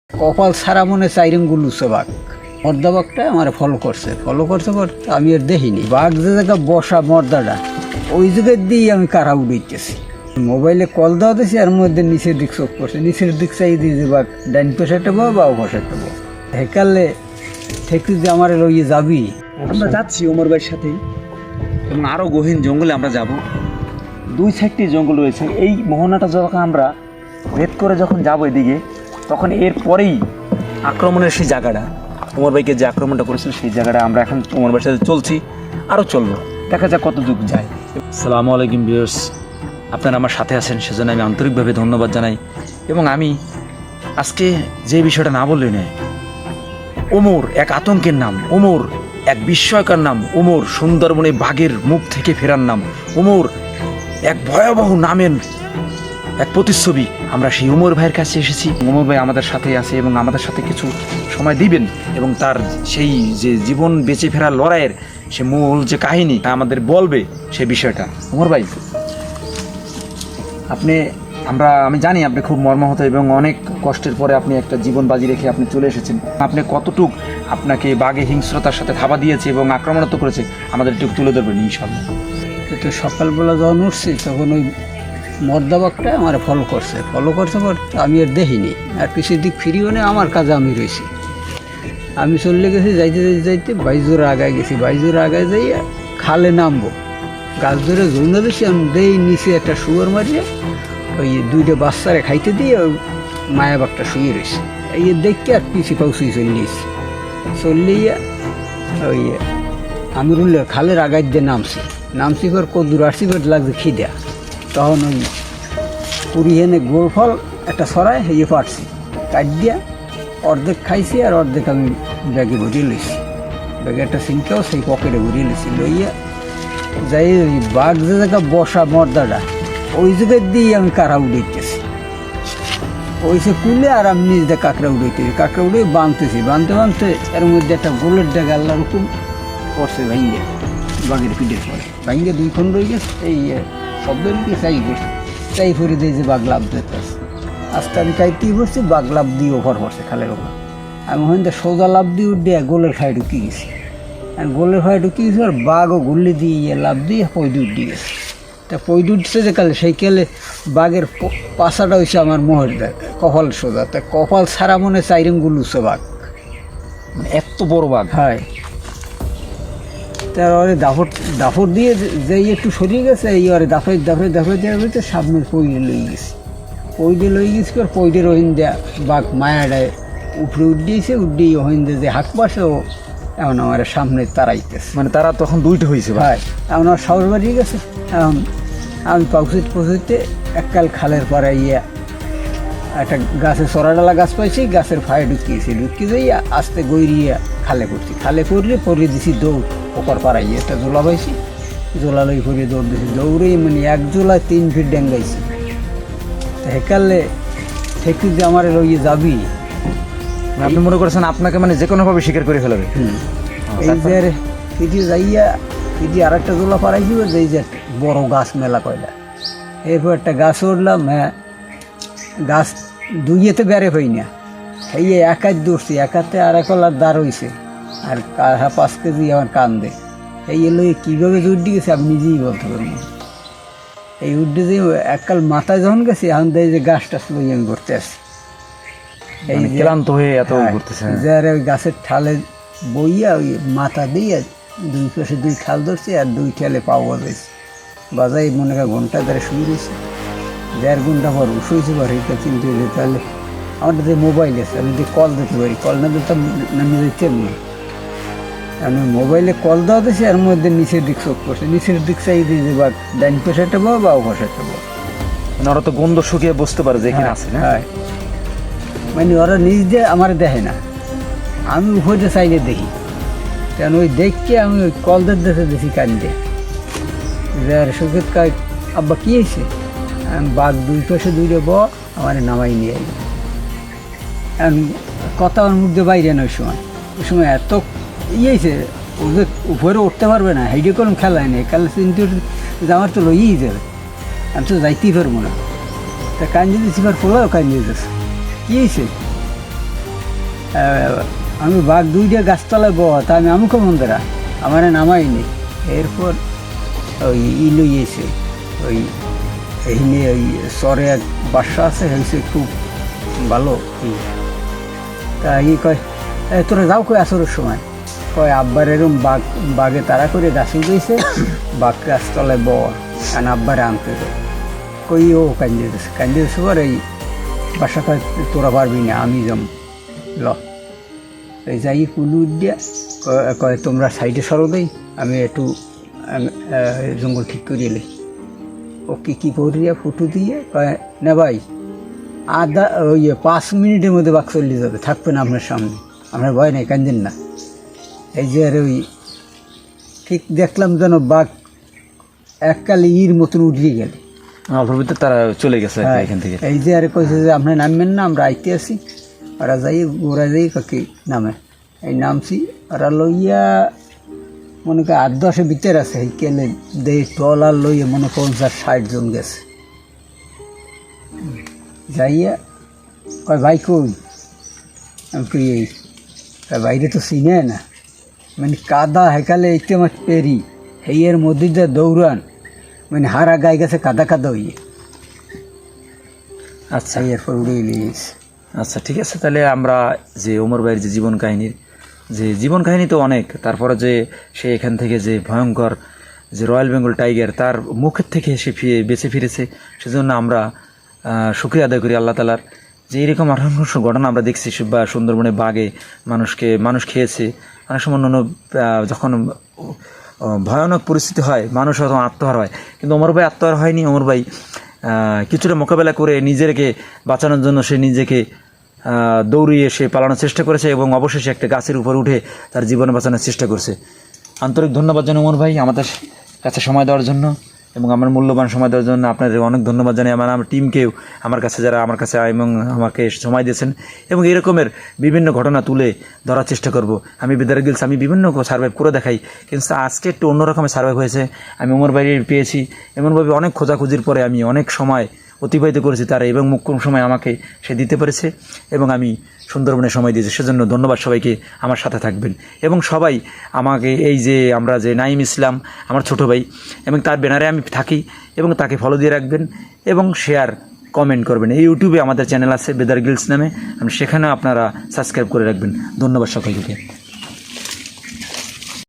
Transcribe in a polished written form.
কপাল ছাড়া মনে চাইরম গুলুছে বাঘ। মর্দা বাঘটা আমার ফলো করছে আমি আর দেখিনি। বাঘ যে জায়গা বসা মর্দাটা ওই জায়গায় দিয়ে আমি কারা উড়াইতেছি। মোবাইলে কল দেওয়া দিয়েছি, এর মধ্যে নিচের দিক চোখ পড়ছে, নিচের দিক চাই দিয়ে যে বাঘ ডাইন পাশাটা বো বা ও পাশাটা বো হেকালে ঠেকু যে আমার লইয়ে যাবি। আমরা যাচ্ছি ওমর ভাইয়ের সাথেই, এবং আরও গহীন জঙ্গলে আমরা যাব। দুই সাইডটি জঙ্গল রয়েছে। এই মোহনাটা যখন আমরা ভেদ করে যখন যাবো এদিকে, তখন এর পরেই আক্রমণের সেই জায়গাটা, ওমর ভাইকে যে আক্রমণটা করেছিল সেই জায়গাটা আমরা এখন ওমর ভাইয়ের সাথে চলছি, আরও চলবো, দেখা যাক কত দূর যায়। আসসালামু আলাইকুম ভিউয়ার্স, আপনারা আমার সাথে আছেন সেজন্য আমি আন্তরিকভাবে ধন্যবাদ জানাই। এবং আমি আজকে যে বিষয়টা না বললেই নয়, ওমর এক আতঙ্কের নাম, ওমর এক বিস্ময়কর নাম, ওমর সুন্দরবনে বাঘের মুখ থেকে ফেরার নাম, ওমর এক ভয়াবহ নামের এক প্রতিচ্ছবি। আমরা সেই ওমর ভাইয়ের কাছে এসেছি। ওমর ভাই আমাদের সাথে আছে এবং আমাদের সাথে কিছু সময় দিবেন এবং তার সেই যে জীবন বেঁচে ফেরার লড়াইয়ের সে মূল যে কাহিনী তা আমাদের বলবে সেই বিষয়টা। ওমর ভাই, আমি জানি আপনি খুব মর্মাহত এবং অনেক কষ্টের পরে আপনি একটা জীবন বাজি রেখে আপনি চলে এসেছেন। আপনি কতটুক আপনাকে বাঘে হিংস্রতার সাথে থাবা দিয়েছে এবং আক্রমণাত্মক করেছে আমাদের একটু তুলে ধরবেন ইনশাআল্লাহ। তো সকালবেলা যখন উঠছি তখন ওই মর্দা বাঘটা আমার ফলো করছে আমি আর দেখিনি। আর কিছু দিক ফিরিও নেই, আমার কাজে আমি রয়েছি। আমি চলে গেছি, যাইতে বাইজোর আগায় গেছি। বাইজোর আগায় যাই খালে নামবো, গাছ ধরে জৌনা দিছি আমি, দেই নিচে একটা শুয়োর মারিয়ে ওই দুইটা বাচ্চারে খাইতে দিয়ে ওই মায়া বাঘটা শুয়ে রয়েছে। এই দেখতে আর পিছিয়ে পাউছি চললিয়ে ওই আমি রুলে খালের আগায় দিয়ে নামছি পর কদ্দুর আসছি পর লাগছে খিদা। তখন ওই পুরি হেনে গোল ফল একটা ছড়ায় ইয়ে পারছি, কাট দিয়া অর্ধেক খাইছি আর অর্ধেক আমি ব্যাগে ভরিয়ে লইছি। ব্যাগে একটা সিনকেও সেই পকেটে ভরিয়ে লইছি। লইয়া যাই ওই বাঘ যে জায়গা বসা মর্দাটা ওই জায়গায় দিয়ে আমি কারা উড়াইতেছি। ওই সে কুলে আর আমি নিজে কাঁকড়া উড়াইতেছি, কাঁকড়া উড়ে বাঁধতে এর মধ্যে একটা গোলের ডাকা আল্লাহ রকম পড়ছে ভাইঙ্গে, বাঘের পিঠের পরে ভাইঙ্গে দুই খন্ড হয়ে গেছে। এই শব্দ কি চাই করে দিয়ে যে বাঘ লাভ যেতেছে। আস্তে আমি কাইতেই পড়ছি, বাঘ লাভ দিয়ে ওভার পড়ছে খালের ওপর। আমি ওখানে সোজা লাভ দিয়ে উঠে গোলের খায় ঢুকি গেছি। আর গোলের খায় ঢুকি গেছি আর বাঘও গুল্লি দিয়ে লাভ দিয়ে পৈদি উঠে গেছে। তা পৈদি উঠছে যে কালে সেই কালে বাঘের পাশাটা হয়েছে আমার মোহর কপাল সোজা। তা কপাল ছাড়া মনে চাইরম গুলুছে বাঘ, এত বড় বাঘ। হয় তার ওরে দাফর দিয়ে যে একটু সরিয়ে গেছে, এই ওরে দাফে দেওয়া সামনে পইডে লই গেছি আর পইডের ওহিন দেয়া বাঘ মায়াডায় উপরে উঠিয়েছে, উঠিয়ে ওহিন যে হাঁক পাশে ও এমন আমার সামনে তারাইতেছে। মানে তারা তখন দুইটা হয়েছে ভাই, এমন আমার সাহস বাড়িয়ে গেছে। এখন আমি পৌঁছতে এককাল খালের পরে ইয়ে একটা গাছে চড়াডালা গাছ পাইছি, গাছের ফায়ে ঢুকিয়ে যাই আস্তে গইরিয়ে খালে পড়িয়ে দিছি দৌড় ওপর পাড়াইয়ে একটা জোলা পাইছি, জোলা লই পড়িয়ে দৌড় দিছি। দৌড়েই মানে এক জোলায় 3 ফিট ডেঙ্গাইছি। হেকালে ঠেকু যে আমার লইয়ে যাবি। আপনি মনে করেছেন আপনাকে মানে যে কোনোভাবে শিকার করে ফেলবে। এই যে ফিটি যাইয়া ফিটি আর একটা জোলা পাড়াইছি, এই যে বড় গাছ মেলা কয়লা। এরপর একটা গাছ উঠলাম, গাছ দুইয়েতে বেড়ে হই না, এই একাই দৌড়ছি, একাতে আর একলার দাঁড় হইছে আর 5 কেজি আমার কান্দে। এই এলো কীভাবে উঠে গেছে আমি নিজেই বলতে পারবো। এই উঠে যে এককাল মাথায় যখন গেছি, এখন দেখি যে গাছটা লই আমি ঘুরতে আসি, এই ক্লান্ত হয়ে এত ঘুরতেছে। যে আর ওই গাছের ঠালে বইয়া ওই মাথা দিয়ে 2 পাশে 2 ঠাল ধরছি আর 2 ঠালে পাও বাজাই মনে হয় ঘন্টা ধরে শুয়ে রয়েছে। 1.5 ঘন্টা পর শুয়েছি পর এটা চিন্তা হইলে তাহলে আমার যে মোবাইল আছে আমি যদি কল দিতে পারি, কল না দিতাম নামে দিতাম না। আমি মোবাইলে কল দেওয়া দিয়েছি, এর মধ্যে নিচের দিক চোখ পড়ছে, নিচের দিক চাই দিয়ে যে বাঘ ডাইন পাশাটা বো বা ও পাশাটা বো। মানে ওরা তো গন্ধ শুকিয়ে বুঝতে পারে যে এখানে আছে না। হ্যাঁ, মানে ওরা নিজ দিয়ে আমার দেখে না, আমি উপরে চাইলে দেখি। কেন ওই দেখকে আমি ওই কলদের দেশে দেখি কান্দে সুখেত কাজ আব্বা কী হয়েছে। বাঘ 2 পাশে 2 ব আমার নামাই নিয়ে আই। কথা আমার মুখে বাইরে না। ওই সময় এত ইয়েছে ওদের উপরে উঠতে পারবে না, হাইডে কোনো খেলায় নেই। কাল চিন্তা যে আমার তো লইয়েই যাবে, আমি তো যাইতেই পারবো না। তা কান্দি দিচ্ছি, এবার পোলাও কান্দি দিতেছে। কী হয়েছে? আমি বাঘ দুইটা গাছতলায় বহা তা আমি আমুক মন্দিরা আমার নামাইনি। এরপর ওই লইয়েছে ওই এখানে ওই চরে এক বাসা আছে হয়েছে খুব ভালো তা কয় তোরা যাও কই আসরের সময় কয় আব্বার এরকম বাঘে তারা করে গাছ উঠেছে বাঘ গাছতলায় বহা কারণ আব্বারে আনতে যায় কই ও কান্দি দিয়েছে পর এই বাসা কয় তোরা পারবি না আমি যাম ল এই যাই কুলু দিয়া কয় তোমরা সাইডে সরো দেই আমি একটু জঙ্গল ঠিক করে এলে ও কী করিয়া ফুটু দিয়ে কয় না ভাই আধা ওই 5 মিনিটের মধ্যে বাঘ চলে যাবে থাকবে না আপনার সামনে আপনার ভয় নেই কান্দেন না। এই যে আর ওই ঠিক দেখলাম যেন বাঘ এককালে ইর মতন উঠে গেল অল্পের ভিতরে তারা চলে গেছে এখান থেকে। এই যে আর কইছে যে আপনি নামবেন না আমরা আইতে আসি ওরা যাই ওরা যাই কাকি নামে এই নামছি ওরা লইয়া মনে করি 8-10 ভিতর আছে এই কেলে দেই টলার লইয়া মনে 50-60 জন গেছে যাইয়া কয় ভাই কই আমি কই এই বাইরে তো চিনে না মানে কাদা হেকালে একটু আমার পেরি হেয়ের মধ্যে যা দৌড়ান মানে হারা গায়ে গেছে কাদা কাদা হইয়ে। আচ্ছা এরপর উড়ে নিয়েছে। আচ্ছা ঠিক আছে, তাহলে আমরা যে ওমর ভাইয়ের যে জীবন কাহিনীর যে জীবন কাহিনী তো অনেক, তারপরে যে সে এখান থেকে যে ভয়ঙ্কর যে রয়্যাল বেঙ্গল টাইগার তার মুখের থেকে সে বেঁচে ফিরেছে, সেজন্য আমরা শুকরিয়া আদায় করি আল্লাহ তাআলার যে এরকম অসংখ্য ঘটনা আমরা দেখছি। বা সুন্দরবনে বাঘে মানুষ খেয়েছে, অনেক সময় অন্য যখন ভয়ানক পরিস্থিতি হয় মানুষ হয়তো আত্মহার হয়, কিন্তু ওমর ভাই আত্মহার হয়নি। ওমর ভাই কিছুটা মোকাবেলা করে নিজেকে বাঁচানোর জন্য সে নিজেকে দৌড়িয়ে সে পালানোর চেষ্টা করেছে এবং অবশেষে একটা গাছের উপর উঠে তার জীবন বাঁচানোর চেষ্টা করছে। আন্তরিক ধন্যবাদ জানাই ওমর ভাই আমাদের কাছে সময় দেওয়ার জন্য এবং আমার মূল্যবান সময় দেওয়ার জন্য আপনাদের অনেক ধন্যবাদ জানাই। আমার টিমকেও আমার কাছে যারা আমার কাছে এবং আমাকে সময় দিয়েছেন এবং এরকমের বিভিন্ন ঘটনা তুলে ধরার চেষ্টা করব। আমি বেদার গিলস আমি বিভিন্ন সার্ভাইভ করে দেখাই, কিন্তু আজকে একটু অন্যরকমের সার্ভাইভ হয়েছে। আমি ওমর ভাই পেয়েছি এমনভাবে অনেক খোঁজাখুঁজির পরে আমি অনেক সময় অতিবাহিত করেছি তারা এবং মুখ্যম সময় আমাকে সে দিতে পেরেছে এবং আমি সুন্দরবনে সময় দিয়েছি। সেজন্য ধন্যবাদ সবাইকে আমার সাথে থাকবেন এবং সবাই আমাকে এই যে আমরা যে নাইম ইসলাম আমার ছোটো ভাই এবং তার ব্যানারে আমি থাকি এবং তাকে ফলো দিয়ে রাখবেন এবং শেয়ার কমেন্ট করবেন। এই ইউটিউবে আমাদের চ্যানেল আছে বেদার গিলস নামে, সেখানেও আপনারা সাবস্ক্রাইব করে রাখবেন। ধন্যবাদ সকলকে।